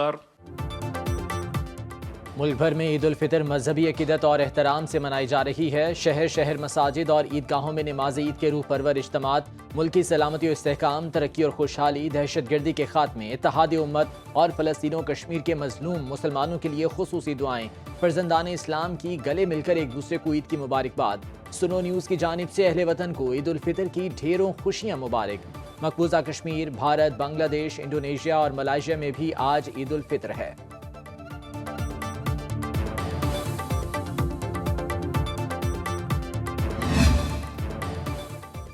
इफ्तार। मुल्क भर में ईद उल फितर मजहबी अकीदत और एहतराम से मनाई जा रही है। शहर शहर मसाजिद और ईदगाहों में नमाज ईद के रूह परवर इज्तिमात मुल्की सलामती और इस्तेहकाम, तरक्की और खुशहाली, दहशत गर्दी के खात्मे, इत्तेहाद उम्मत और फ़लस्तीन व कश्मीर के मजलूम मुसलमानों के लिए खुसूसी दुआएं। फर्जंदान इस्लाम की गले मिलकर एक दूसरे को ईद की मुबारकबाद। सुनो न्यूज़ की जानिब से अहले वतन को ईद उल फितर की ढेरों खुशियाँ मुबारक। मकबूजा कश्मीर, भारत, बांग्लादेश, इंडोनेशिया और मलाइशिया में भी आज ईद उल फितर है।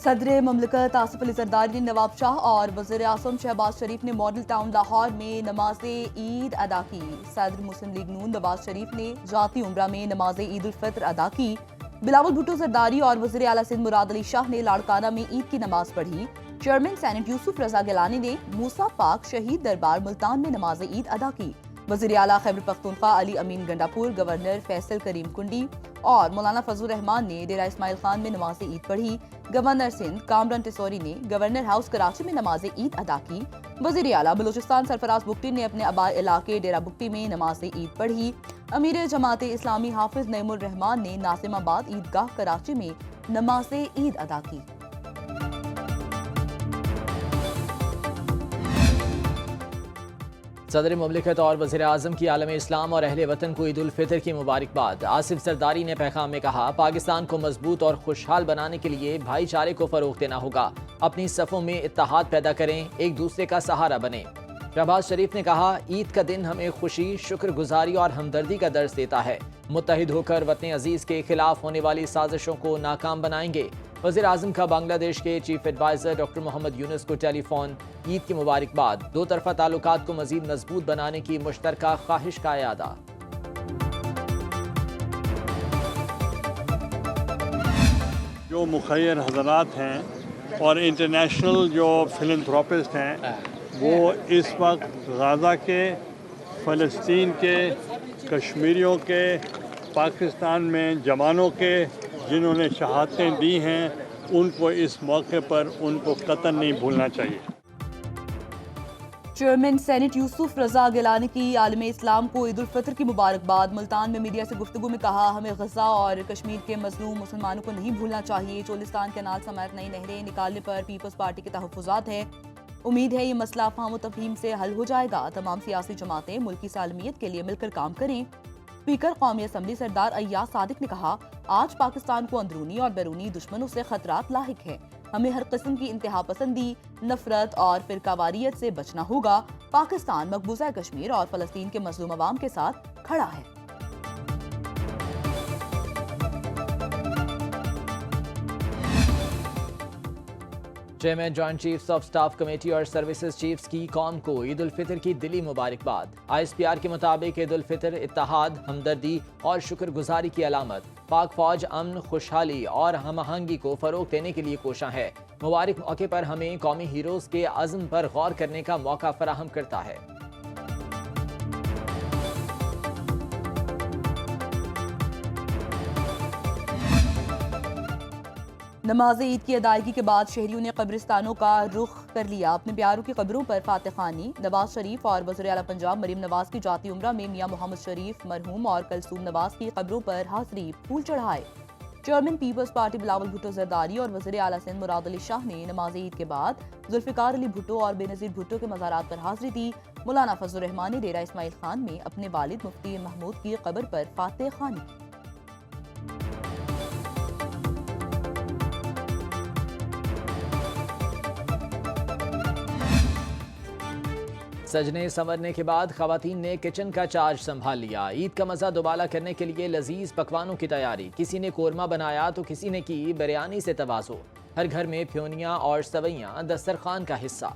सदर ममलकत आसिफ अली जरदारी ने नवाब शाह और वज़ीर आज़म शहबाज शरीफ ने मॉडल टाउन लाहौर में नमाज ईद अदा की। सदर मुस्लिम लीग नून नवाज शरीफ ने जाती उम्रा में नमाज ईद उल फितर अदा की। बिलावल भुट्टो जरदारी और वज़ीर आला सिंध मुराद अली शाह ने लाड़काना में ईद की नमाज पढ़ी। चेयरमैन सेनेट यूसुफ रजा गिलानी ने मूसा पाक शहीद दरबार मुल्तान में नमाज ईद अदा की। वज़ीर आला खैबर पख्तूनख्वा अली अमीन गंडापुर, गवर्नर फैसल करीम कुंडी और मौलाना फजलुर रहमान ने डेरा इस्माइल खान में नमाज ईद पढ़ी। गवर्नर सिंध कामरान टिसोरी ने गवर्नर हाउस कराची में नमाज ईद अदा की। वज़ीर आला बलूचिस्तान सरफराज बुगटी ने अपने आबाद इलाके डेरा बुगटी में नमाज ईद पढ़ी। अमीर जमात इस्लामी हाफिज नईमुर रहमान ने नासिमाबाद ईदगाह कराची में नमाज ईद अदा की। सदर मुमलिकत और वज़ीर आज़म की आलम इस्लाम और अहले वतन को ईद उल फितर की मुबारकबाद। आसिफ जरदारी ने पैगाम में कहा, पाकिस्तान को मजबूत और खुशहाल बनाने के लिए भाईचारे को फ़रोग़ देना होगा। अपनी सफ़ों में इत्तेहाद पैदा करें, एक दूसरे का सहारा बने। शहबाज शरीफ ने कहा, ईद का दिन हमें खुशी, शुक्रगुजारी और हमदर्दी का दर्स देता है। मुत्तहिद होकर वतन अजीज़ के खिलाफ होने वाली साजिशों को नाकाम बनाएंगे। वज़ीर आज़म का बांग्लादेश के chief adviser doctor Mohammad Yunus को टेलीफोन। ईद की मुबारकबाद। दो तरफ़ा ताल्लुकात को मज़ीद मजबूत बनाने की मुश्तरका ख्वाहिश का इयादा। जो मुखय्यर हज़रात हैं और इंटरनेशनल जो फिलंथ्रोपिस्ट हैं, वो इस वक्त गाज़ा के, फ़लस्तीन के, कश्मीरियों के, पाकिस्तान में जवानों के जिन्होंने शहादतें दी हैं, उनको इस मौके पर उनको कतई नहीं भूलना चाहिए। चेयरमैन सेनेट यूसुफ रजा गिलानी की आलम इस्लाम को ईद उल फितर की मुबारकबाद। मुल्तान में मीडिया से गुफ्तगू में कहा, हमें गजा और कश्मीर के मजलूम मुसलमानों को नहीं भूलना चाहिए। चोलिस्तान कैनाल समेत नई नहरें निकालने पर पीपल्स पार्टी के तहफ़्फ़ुज़ात है। उम्मीद है ये मसला फ़हम तफ़हीम से हल हो जाएगा। तमाम सियासी जमातें मुल्क की सालमियत के लिए मिलकर काम करें। स्पीकर कौमी असम्बली सरदार अय्याज सादिक ने कहा, आज पाकिस्तान को अंदरूनी और बैरूनी दुश्मनों से खतरात लाहिक हैं। हमें हर किस्म की इंतहा पसंदी, नफरत और फिरकावारियत से बचना होगा। पाकिस्तान मकबूजा कश्मीर और फ़लस्तीन के मजलूम अवाम के साथ खड़ा है। Chairman joint chiefs of staff committee और सर्विसेज चीफ्स की कौम को ईद उल फितर की दिली मुबारकबाद। ISPR के मुताबिक ईद उल फितर इत्तेहाद, हमदर्दी और शुक्रगुजारी की अलामत। पाक फौज अमन, खुशहाली और हम आहंगी को फ़रोग़ देने के लिए कोशां है। मुबारक मौके पर हमें कौमी हीरोज़ के अज़्म पर गौर करने का मौका फराहम करता है। नमाज ईद की अदायगी के बाद शहरियों ने कब्रिस्तानों का रुख कर लिया। अपने प्यारों की कब्रों पर फातिह खानी। नवाज शरीफ और वज़ीर आला पंजाब मरीम नवाज की जाती उम्रा में मियां मोहम्मद शरीफ मरहूम और कलसूम नवाज की कब्रों पर हाज़री, फूल चढ़ाए। चेयरमैन पीपल्स पार्टी बिलावल भुट्टो जरदारी और वज़ीर आला सिंध मुराद अली शाह ने नमाज ईद के बाद जुल्फ़िकार अली भुट्टो और बेनज़ीर भुट्टो के मज़ारात पर हाज़री दी। मौलाना फजलुर रहमान ने डेरा इस्माइल खान में अपने वालिद मुफ्ती महमूद की कब्र पर फातिह खानी की। सजने संवरने के बाद ख़वातीन ने किचन का चार्ज संभाल लिया। ईद का मज़ा दोबाला करने के लिए लजीज पकवानों की तैयारी। किसी ने कोरमा बनाया तो किसी ने की बिरयानी से तवाज़ो। हर घर में फ्योनियाँ और सवैयाँ दस्तरखान का हिस्सा।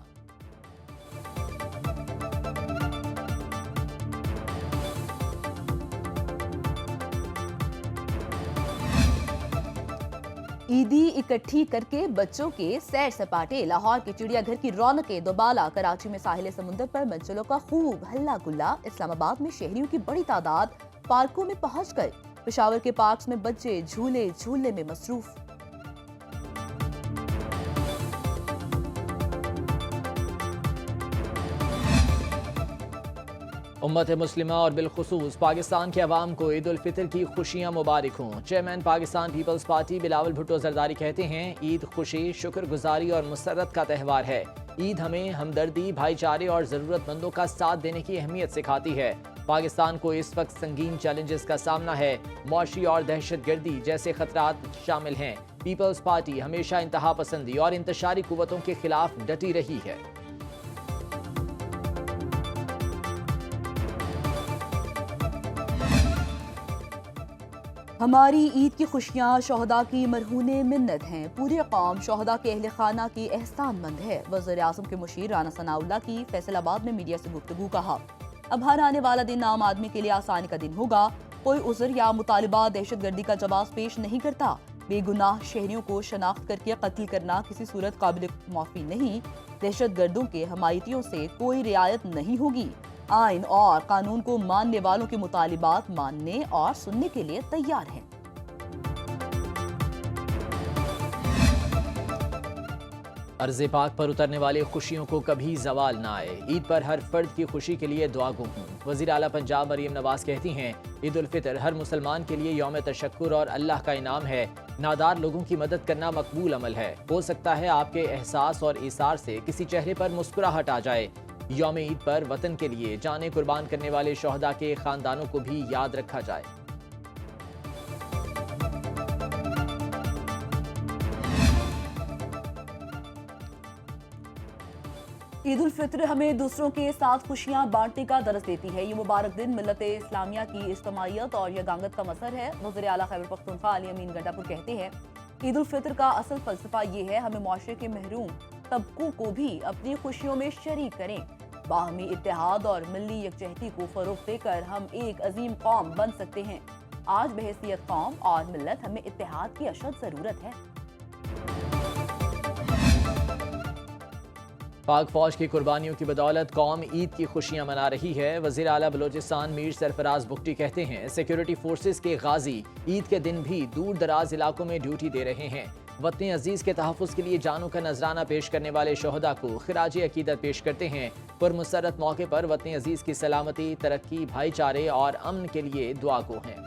ईदी इकट्ठी करके बच्चों के सैर सपाटे। लाहौर के चिड़ियाघर की रौनकें दोबाला। कराची में साहिल समुंदर पर मंचलों का खूब हल्ला गुल्ला। इस्लामाबाद में शहरियों की बड़ी तादाद पार्कों में पहुंच गए। पेशावर के पार्क्स में बच्चे झूले झूलने में मसरूफ। उम्मत मुस्लिमा और बिलखुसूस पाकिस्तान के अवाम को ईद उल फितर की खुशियाँ मुबारक हों। चेयरमैन पाकिस्तान पीपल्स पार्टी बिलावल भुट्टो जरदारी कहते हैं, ईद खुशी, शुक्रगुजारी और मुसर्रत का त्यौहार है। ईद हमें हमदर्दी, भाईचारे और ज़रूरतमंदों का साथ देने की अहमियत सिखाती है। पाकिस्तान को इस वक्त संगीन चैलेंजेस का सामना है। मौशी और दहशतगर्दी जैसे खतरात शामिल हैं। पीपल्स पार्टी हमेशा इंतहा पसंदी और इंतशारी कुव्वतों के खिलाफ डटी रही है। हमारी ईद की खुशियाँ शहदा की मरहूने मिन्नत हैं। पूरी कौम शहदा के अहल खाना की एहसानमंद है। वज़ीर आज़म के मुशीर राना सनाउल्लाह की फैसलाबाद में मीडिया से गुफ्तगू। कहा, अब हर आने वाला दिन आम आदमी के लिए आसानी का दिन होगा। कोई उज़र या मुतालिबा दहशतगर्दी का जवाब पेश नहीं करता। बेगुनाह शहरियों को शनाख्त करके कत्ल करना किसी सूरत काबिल माफ़ी नहीं। दहशतगर्दों के हमायतियों से कोई रियायत नहीं होगी। आइन और कानून को मानने वालों के मुतालिबात मानने और सुनने के लिए तैयार हैं। अर्ज़े पाक पर उतरने वाली खुशियों को कभी जवाल ना आए। ईद पर हर फर्द की खुशी के लिए दुआ गो हूँ। वज़ीर आला पंजाब मरियम नवाज कहती हैं, ईद उल फितर हर मुसलमान के लिए यौम तशक्कुर और अल्लाह का इनाम है। नादार लोगों की मदद करना मकबूल अमल है। हो सकता है आपके एहसास और इसार से किसी चेहरे पर मुस्कुराहट आ जाए। यौम ईद पर वतन के लिए जानें कुर्बान करने वाले शोहदा के खानदानों को भी याद रखा जाए। ईद उल फितर हमें दूसरों के साथ खुशियां बांटने का दरस देती है। ये मुबारक दिन मिल्लत इस्लामिया की इज्तमाइयत और यगांगत का मसर है। वज़ीर आला खैबर पख्तूनख्वा अली अमीन गंडापुर कहते हैं, ईद उल फितर का असल फलसफा ये है, हमें मुआशरे के महरूम तबकों को भी अपनी खुशियों में शरीक करें। बाहमी इत्तेहाद और मिली यकजहती को फरोग देकर हम एक अजीम कौम बन सकते हैं। आज बहैसियत कौम और मिल्लत हमें इत्तेहाद की अशद ज़रूरत है। पाक फौज की कुर्बानियों की बदौलत कौम ईद की खुशियां मना रही है। वज़ीर आला बलोचिस्तान मीर सरफराज बुख्ती कहते हैं, सिक्योरिटी फोर्सेस के गाजी ईद के दिन भी दूर दराज इलाकों में ड्यूटी दे रहे हैं। वतन अजीज के तहफ़्फ़ुज़ के लिए जानों का नजराना पेश करने वाले शोहदा को खिराज अकीदत पेश करते हैं। पुरमसरत मौके पर वतन अजीज की सलामती, तरक्की, भाईचारे और अमन के लिए दुआ गो हैं।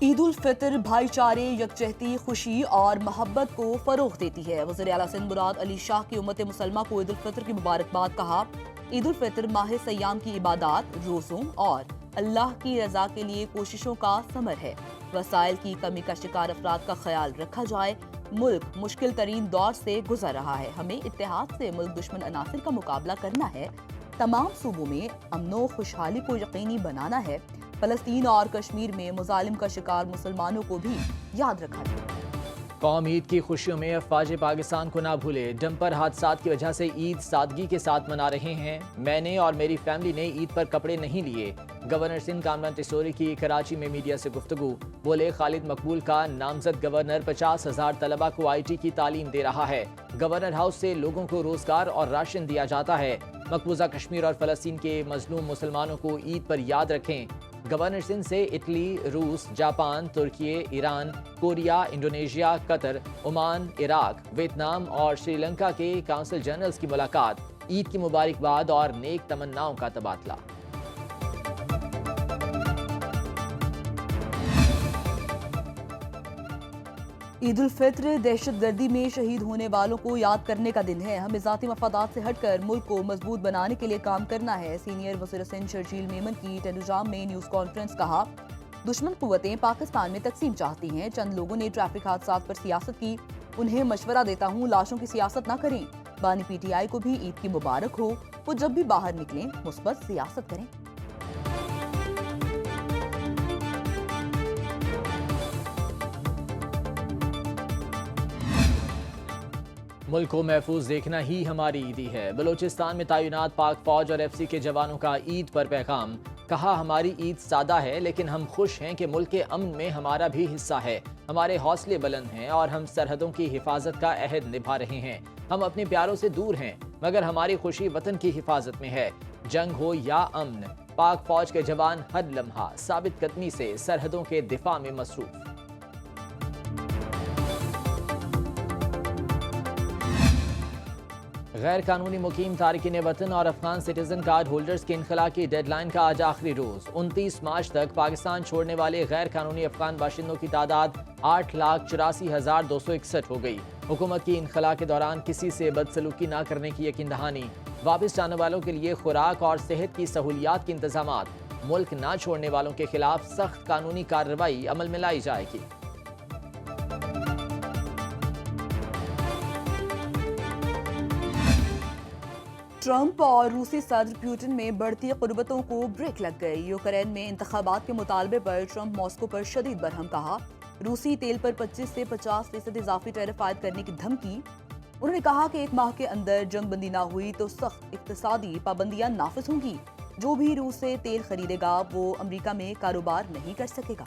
ईद उल फितर भाईचारे, यकजहती, खुशी और मोहब्बत को फरोग देती है। वज़ीर आला सिंध मुराद अली शाह की उम्मत मुसलमा को ईद उल फितर की मुबारकबाद। कहा, ईद उल फितर माह सयाम की इबादत, रोज़ों और अल्लाह की रज़ा के लिए कोशिशों का समर है। वसाइल की कमी का शिकार अफराद का ख्याल रखा जाए। मुल्क मुश्किल तरीन दौर से गुजर रहा है। हमें इत्तेहाद से मुल्क दुश्मन अनासिर का मुकाबला करना है। तमाम सूबों में अमनो खुशहाली को यकीनी बनाना है। फलस्तीन और कश्मीर में मुजालिम का शिकार मुसलमानों को भी याद रखा जाए। कौम ईद की खुशियों में अफवाज पाकिस्तान को ना भूले। डंपर हादसात की वजह से ईद सादगी के साथ मना रहे हैं। मैंने और मेरी फैमिली ने ईद पर कपड़े नहीं लिए। गवर्नर सिंध कामरान टिसोरी की कराची में मीडिया से गुफ्तगू। बोले, खालिद मकबूल का नामजद गवर्नर 50,000 तलबा को IT की तालीम दे रहा है। गवर्नर हाउस से लोगों को रोजगार और राशन दिया जाता है। मकबूजा कश्मीर और फलस्तीन के मजलूम मुसलमानों को ईद पर याद रखें। गवर्नर सिंध से इटली, रूस, जापान, तुर्की, Iran, Korea, Indonesia, Qatar, Oman, Iraq, Vietnam और श्रीलंका के काउंसिल जनरल्स की मुलाकात। ईद की मुबारकबाद और नेक तमन्नाओं का तबादला। ईद उल फितर दहशतगर्दी में शहीद होने वालों को याद करने का दिन है। हमें ज़ाती मफादात से हटकर मुल्क को मजबूत बनाने के लिए काम करना है। सीनियर वज़ीर सिंध शर्जील मेमन की टेलीग्राम में न्यूज़ कॉन्फ्रेंस। कहा, दुश्मन कुव्वतें पाकिस्तान में तकसीम चाहती हैं। चंद लोगों ने ट्रैफिक हादसात पर सियासत की। उन्हें मशवरा देता हूँ, लाशों की सियासत ना करें। बानी PTI को भी ईद की मुबारक हो। वो जब भी बाहर निकलें मुस्बत सियासत करें। मुल्क को महफूज देखना ही हमारी ईदी है। बलोचिस्तान में तैनात पाक फौज और FC के जवानों का ईद पर पैगाम। कहा, हमारी ईद सादा है लेकिन हम खुश हैं कि मुल्क के अमन में हमारा भी हिस्सा है। हमारे हौसले बुलंद हैं और हम सरहदों की हिफाजत का अहद निभा रहे हैं। हम अपने प्यारों से दूर हैं मगर हमारी खुशी वतन की हिफाजत में है। जंग हो या अमन, पाक फौज के जवान हर लम्हा साबित कदमी से सरहदों के दिफा में मसरूफ। غیر قانونی مقیم تارکین وطن اور افغان سٹیزن کارڈ ہولڈرز کے انخلاء کی ڈیڈ لائن کا آج آخری روز 29 مارچ تک پاکستان چھوڑنے والے غیر قانونی افغان باشندوں کی تعداد 8,84,261 ہو گئی۔ حکومت کی انخلاء کے دوران کسی سے بدسلوکی نہ کرنے کی یقین دہانی، واپس جانے والوں کے لیے خوراک اور صحت کی سہولیات کے انتظامات، ملک نہ چھوڑنے والوں کے خلاف سخت قانونی کارروائی عمل میں لائی جائے گی۔ ٹرمپ اور روسی صدر پوٹن میں بڑھتی قربتوں کو بریک لگ گئی۔ یوکرین میں انتخابات کے مطالبے پر ٹرمپ ماسکو پر شدید برہم کہا۔ روسی تیل پر 25 سے 50% اضافی ٹیرف عائد کرنے کی دھمکی۔ انہوں نے کہا کہ 1 ماہ کے اندر جنگ بندی نہ ہوئی تو سخت اقتصادی پابندیاں نافذ ہوں گی۔ جو بھی روس سے تیل خریدے گا وہ امریکہ میں کاروبار نہیں کر سکے گا۔